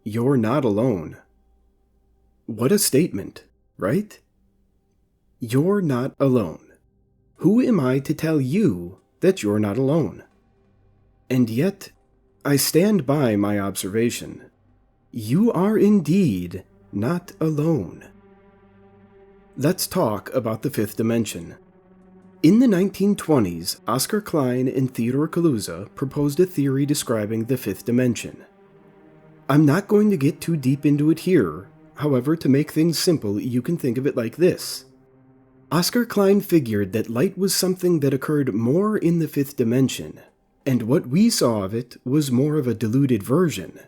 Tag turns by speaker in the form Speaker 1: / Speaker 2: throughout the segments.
Speaker 1: You're not alone. What a statement, right? You're not alone. Who am I to tell you that you're not alone? And yet, I stand by my observation. You are indeed not alone. Let's talk about the fifth dimension. In the 1920s, Oscar Klein and Theodore Kaluza proposed a theory describing the fifth dimension. I'm not going to get too deep into it here. However, to make things simple, you can think of it like this. Oscar Klein figured that light was something that occurred more in the fifth dimension, and what we saw of it was more of a diluted version.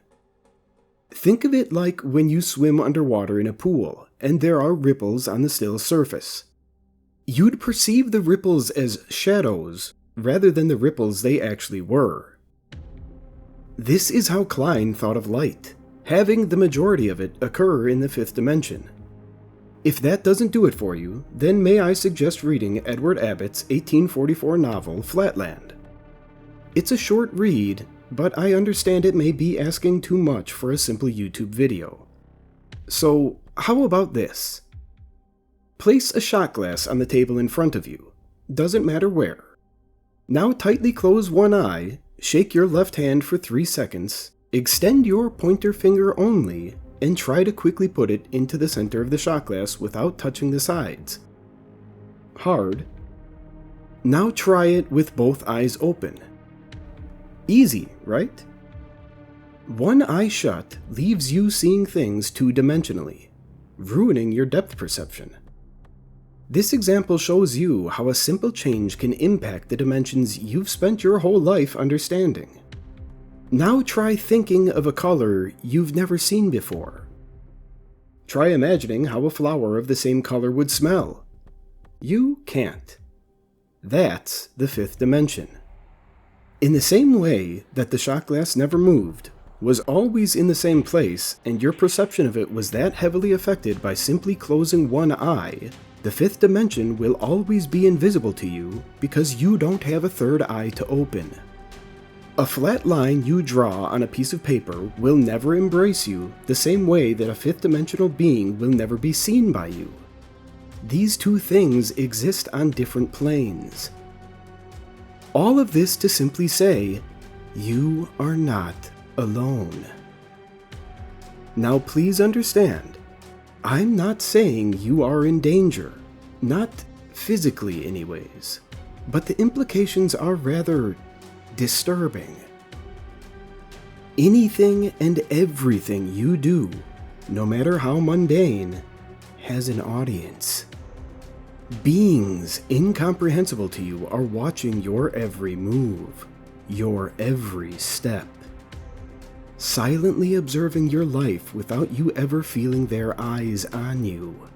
Speaker 1: Think of it like when you swim underwater in a pool, and there are ripples on the still surface. You'd perceive the ripples as shadows, rather than the ripples they actually were. This is how Klein thought of light, having the majority of it occur in the fifth dimension. If that doesn't do it for you, then may I suggest reading Edward Abbott's 1844 novel, Flatland. It's a short read, but I understand it may be asking too much for a simple YouTube video. So, how about this? Place a shot glass on the table in front of you. Doesn't matter where. Now tightly close one eye, shake your left hand for 3 seconds, extend your pointer finger only, and try to quickly put it into the center of the shot glass without touching the sides. Hard. Now try it with both eyes open. Easy, right? One eye shut leaves you seeing things two-dimensionally, ruining your depth perception. This example shows you how a simple change can impact the dimensions you've spent your whole life understanding. Now try thinking of a color you've never seen before. Try imagining how a flower of the same color would smell. You can't. That's the fifth dimension. In the same way that the shot glass never moved, was always in the same place, and your perception of it was that heavily affected by simply closing one eye, the fifth dimension will always be invisible to you because you don't have a third eye to open. A flat line you draw on a piece of paper will never embrace you the same way that a fifth-dimensional being will never be seen by you. These two things exist on different planes. All of this to simply say, you are not alone. Now please understand, I'm not saying you are in danger, not physically anyways, but the implications are rather disturbing. Anything and everything you do, no matter how mundane, has an audience. Beings incomprehensible to you are watching your every move, your every step, silently observing your life without you ever feeling their eyes on you.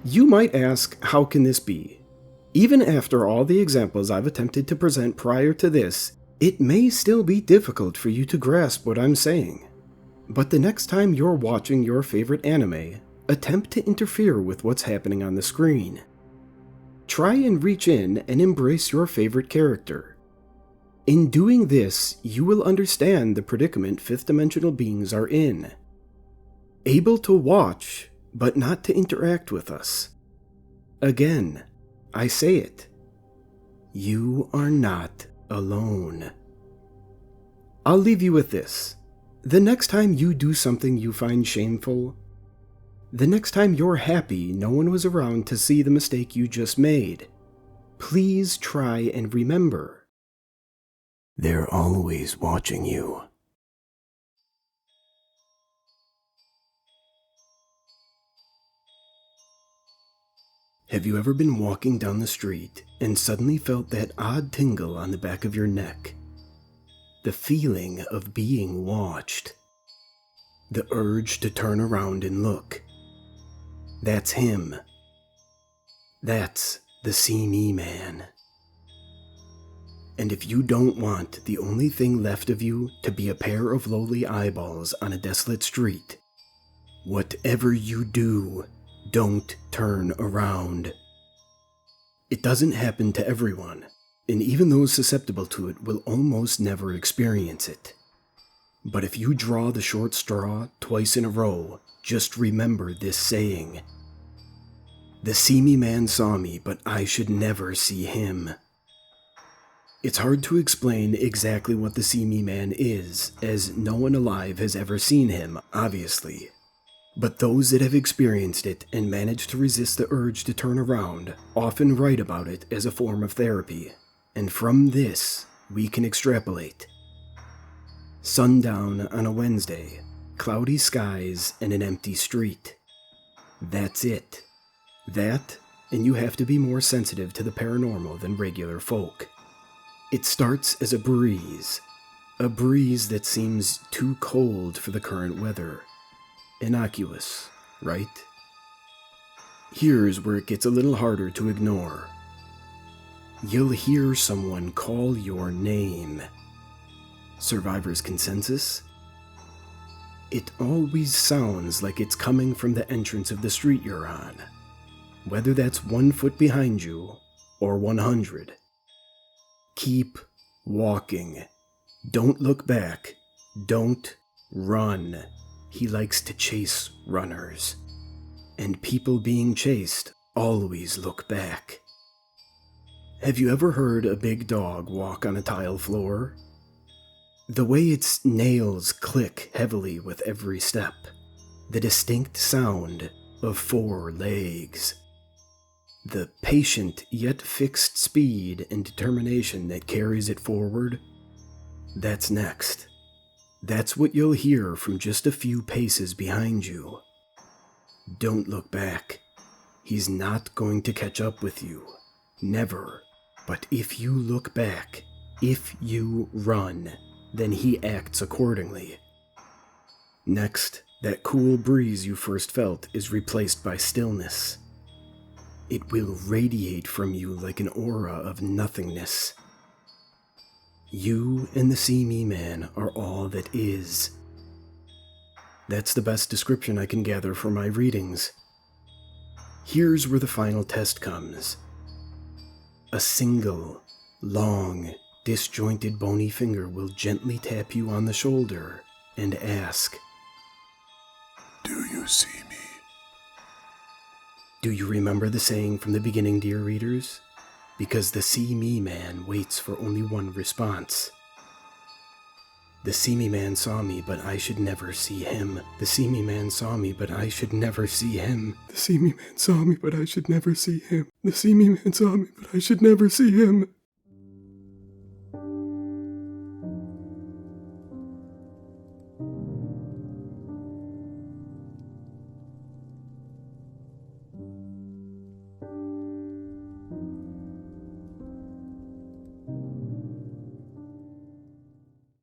Speaker 1: You might ask, how can this be? Even after all the examples I've attempted to present prior to this, it may still be difficult for you to grasp what I'm saying. But the next time you're watching your favorite anime, attempt to interfere with what's happening on the screen. Try and reach in and embrace your favorite character. In doing this, you will understand the predicament fifth-dimensional beings are in. Able to watch, but not to interact with us. Again, I say it. You are not alone. I'll leave you with this. The next time you do something you find shameful, the next time you're happy no one was around to see the mistake you just made, please try and remember, they're always watching you. Have you ever been walking down the street and suddenly felt that odd tingle on the back of your neck? The feeling of being watched. The urge to turn around and look. That's him. That's the See Me Man. And if you don't want the only thing left of you to be a pair of lowly eyeballs on a desolate street, whatever you do, don't turn around. It doesn't happen to everyone, and even those susceptible to it will almost never experience it. But if you draw the short straw twice in a row, just remember this saying. The see-me man saw me, but I should never see him. It's hard to explain exactly what the see-me man is, as no one alive has ever seen him, obviously. But those that have experienced it and managed to resist the urge to turn around often write about it as a form of therapy, and from this, we can extrapolate. Sundown on a Wednesday, cloudy skies and an empty street. That's it. That, and you have to be more sensitive to the paranormal than regular folk. It starts as a breeze that seems too cold for the current weather. Innocuous, right? Here's where it gets a little harder to ignore. You'll hear someone call your name. Survivor's consensus? It always sounds like it's coming from the entrance of the street you're on, whether that's 1 foot behind you or 100. Keep walking. Don't look back. Don't run. He likes to chase runners. And people being chased always look back. Have you ever heard a big dog walk on a tile floor? The way its nails click heavily with every step. The distinct sound of 4 legs. The patient yet fixed speed and determination that carries it forward. That's next. That's what you'll hear from just a few paces behind you. Don't look back. He's not going to catch up with you. Never. But if you look back, if you run, then he acts accordingly. Next, that cool breeze you first felt is replaced by stillness. It will radiate from you like an aura of nothingness. You and the see-me man are all that is. That's the best description I can gather from my readings. Here's where the final test comes. A single, long, disjointed bony finger will gently tap you on the shoulder and ask,
Speaker 2: "Do you see me?"
Speaker 1: Do you remember the saying from the beginning, dear readers? Because the see-me man waits for only one response. The see-me man saw me, but I should never see him. The see-me man saw me, but I should never see him. The see-me man saw me, but I should never see him. The see-me man saw me, but I should never see him.